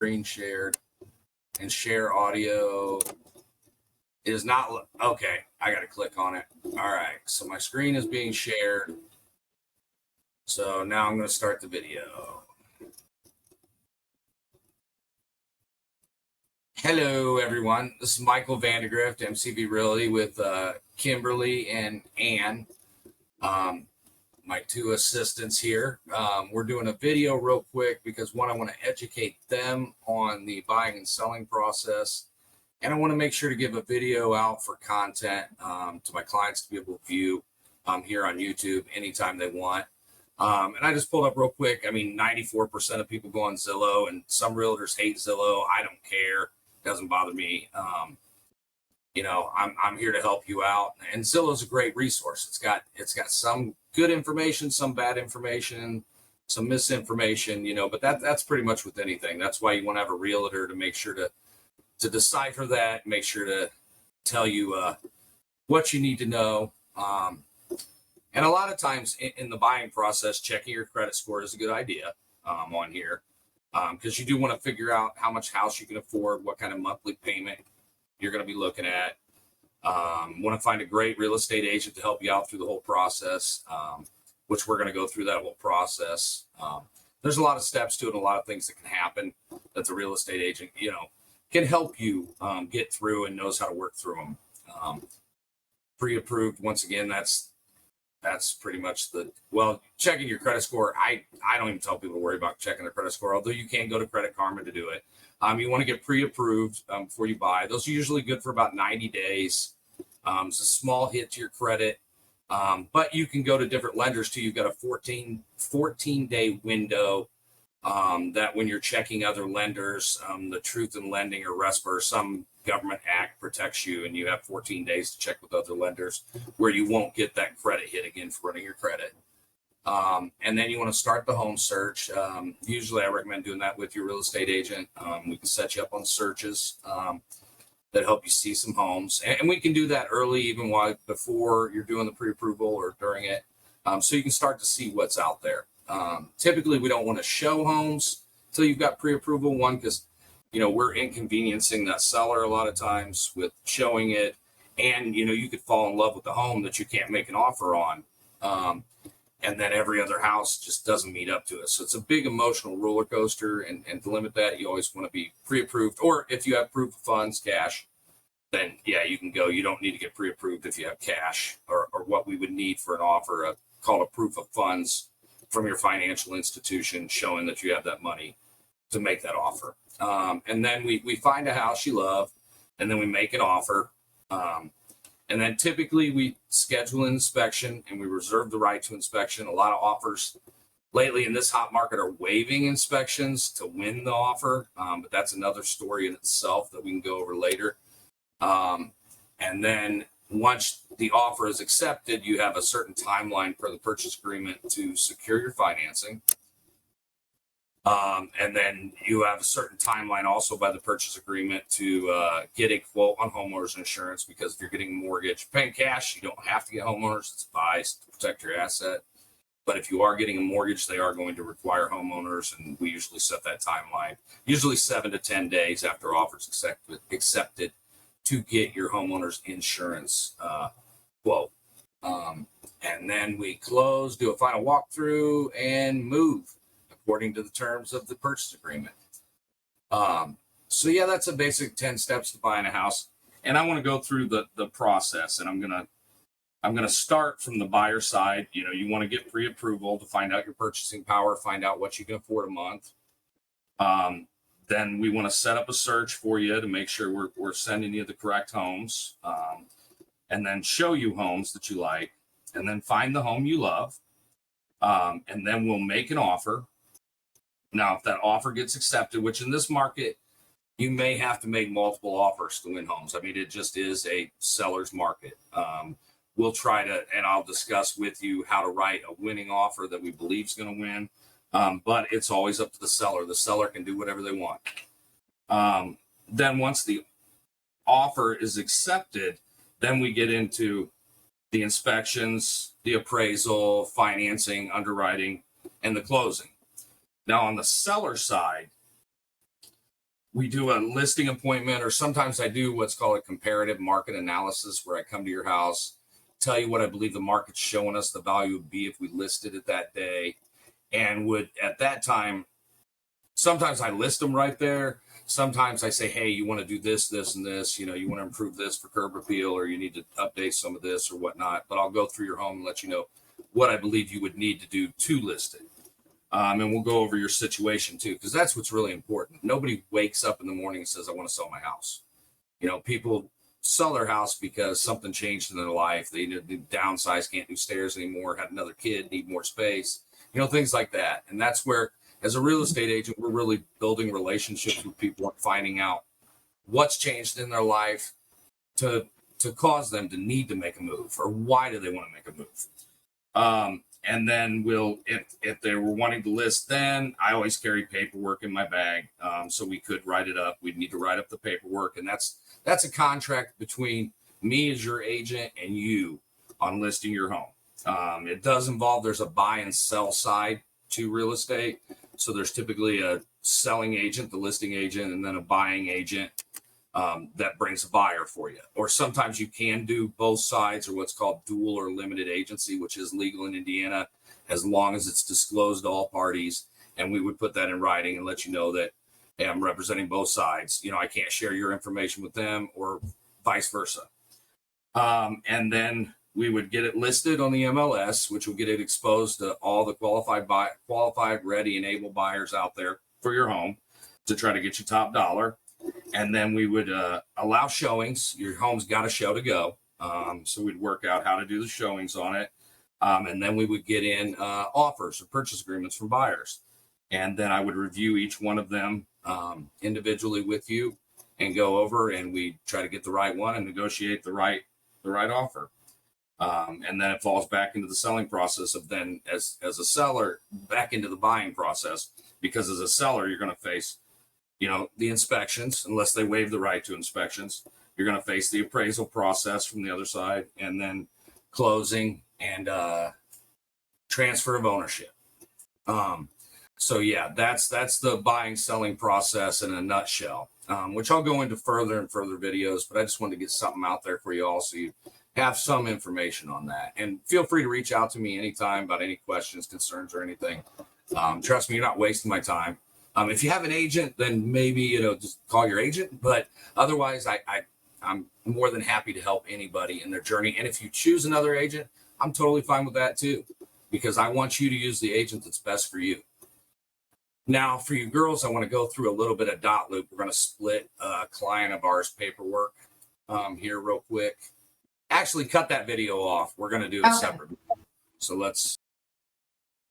screen shared, and share audio is not, okay, I got to click on it. All right, so my screen is being shared. So now I'm going to start the video. Hello, everyone. This is Michael Vandegrift, MCV Realty, with Kimberly and Ann, my two assistants here. We're doing a video real quick because, one, I want to educate them on the buying and selling process. And I want to make sure to give a video out for content to my clients to be able to view here on YouTube anytime they want. And I just pulled up real quick. I mean, 94% of people go on Zillow, and some realtors hate Zillow. I don't care. It doesn't bother me. You know, I'm here to help you out. And Zillow's a great resource. It's got some good information, some bad information, some misinformation, you know, but that's pretty much with anything. That's why you want to have a realtor to make sure to decipher that, make sure to tell you what you need to know. And a lot of times in the buying process, checking your credit score is a good idea on here, because you do want to figure out how much house you can afford, what kind of monthly payment you're going to be looking at. Want to find a great real estate agent to help you out through the whole process, which we're going to go through that whole process. There's a lot of steps to it, a lot of things that can happen that the real estate agent, you know, can help you get through and knows how to work through them. Pre-approved, once again, that's pretty much checking your credit score. I don't even tell people to worry about checking their credit score, although you can go to Credit Karma to do it. You want to get pre-approved before you buy. Those are usually good for about 90 days. It's a small hit to your credit, but you can go to different lenders too. You've got a 14-day window that when you're checking other lenders, the Truth in Lending or RESPA or some government act protects you, and you have 14 days to check with other lenders where you won't get that credit hit again for running your credit. And then you want to start the home search. Usually I recommend doing that with your real estate agent. We can set you up on searches that help you see some homes. And we can do that early, even before you're doing the pre-approval or during it. So you can start to see what's out there. Typically we don't want to show homes until you've got pre-approval, one, because, you know, we're inconveniencing that seller a lot of times with showing it. And, you know, you could fall in love with the home that you can't make an offer on. And then every other house just doesn't meet up to it. So it's a big emotional roller coaster. And to limit that, you always want to be pre-approved. Or if you have proof of funds, cash, then, yeah, you can go. You don't need to get pre-approved if you have cash or what we would need for an offer, called a proof of funds from your financial institution showing that you have that money to make that offer. And then we find a house you love, and then we make an offer. And then typically we schedule an inspection and we reserve the right to inspection. A lot of offers lately in this hot market are waiving inspections to win the offer. But that's another story in itself that we can go over later. And then once the offer is accepted, you have a certain timeline per the purchase agreement to secure your financing. And then you have a certain timeline also by the purchase agreement to get a quote on homeowners insurance, because if you're getting a mortgage, paying cash, you don't have to get homeowners. It's advised to protect your asset. But if you are getting a mortgage, they are going to require homeowners, and we usually set that timeline, usually 7 to 10 days after offers accepted to get your homeowners insurance quote. And then we close, do a final walkthrough, and move according to the terms of the purchase agreement. So yeah, that's a basic 10 steps to buying a house. And I want to go through the process, and I'm gonna start from the buyer side. You know, you want to get pre-approval to find out your purchasing power, find out what you can afford a month. Then we want to set up a search for you to make sure we're sending you the correct homes, and then show you homes that you like, and then find the home you love. And then we'll make an offer. Now, if that offer gets accepted, which in this market, you may have to make multiple offers to win homes. I mean, it just is a seller's market. We'll try to, and I'll discuss with you how to write a winning offer that we believe is going to win. But it's always up to the seller. The seller can do whatever they want. Then once the offer is accepted, then we get into the inspections, the appraisal, financing, underwriting, and the closing. Now, on the seller side, we do a listing appointment, or sometimes I do what's called a comparative market analysis, where I come to your house, tell you what I believe the market's showing us the value would be if we listed it that day, and would at that time, sometimes I list them right there. Sometimes I say, hey, you want to do this, this, and this, you want to improve this for curb appeal, or you need to update some of this or whatnot. But I'll go through your home and let you know what I believe you would need to do to list it. And we'll go over your situation too, because that's what's really important. Nobody wakes up in the morning and says, I want to sell my house. People sell their house because something changed in their life. They downsize, can't do stairs anymore, had another kid, need more space, things like that. And that's where, as a real estate agent, we're really building relationships with people and finding out what's changed in their life to cause them to need to make a move, or why do they want to make a move. And then if they were wanting to list, then I always carry paperwork in my bag. So we could write it up. We'd need to write up the paperwork. And that's a contract between me as your agent and you on listing your home. It does involve, there's a buy and sell side to real estate. So there's typically a selling agent, the listing agent, and then a buying agent that brings a buyer for you. Or sometimes you can do both sides, or what's called dual or limited agency, which is legal in Indiana, as long as it's disclosed to all parties. And we would put that in writing and let you know that, hey, I'm representing both sides. I can't share your information with them, or vice versa. And then we would get it listed on the MLS, which will get it exposed to all the qualified, ready, and able buyers out there for your home to try to get you top dollar. And then we would allow showings. Your home's got a show to go. So we'd work out how to do the showings on it. And then we would get in offers or purchase agreements from buyers. And then I would review each one of them individually with you and go over, and we try to get the right one and negotiate the right offer. And then it falls back into the selling process of then as a seller back into the buying process, because as a seller, you're going to face, the inspections, unless they waive the right to inspections. You're going to face the appraisal process from the other side, and then closing and transfer of ownership. So yeah, that's the buying selling process in a nutshell, which I'll go into further and further videos, but I just wanted to get something out there for you all so you have some information on that. And feel free to reach out to me anytime about any questions, concerns, or anything. Trust me, you're not wasting my time. If you have an agent, then maybe, just call your agent. But otherwise, I'm more than happy to help anybody in their journey. And if you choose another agent, I'm totally fine with that too, because I want you to use the agent that's best for you. Now, for you girls, I want to go through a little bit of dot loop. We're going to split a client of ours paperwork here real quick. Actually, cut that video off. We're going to do a separate. So let's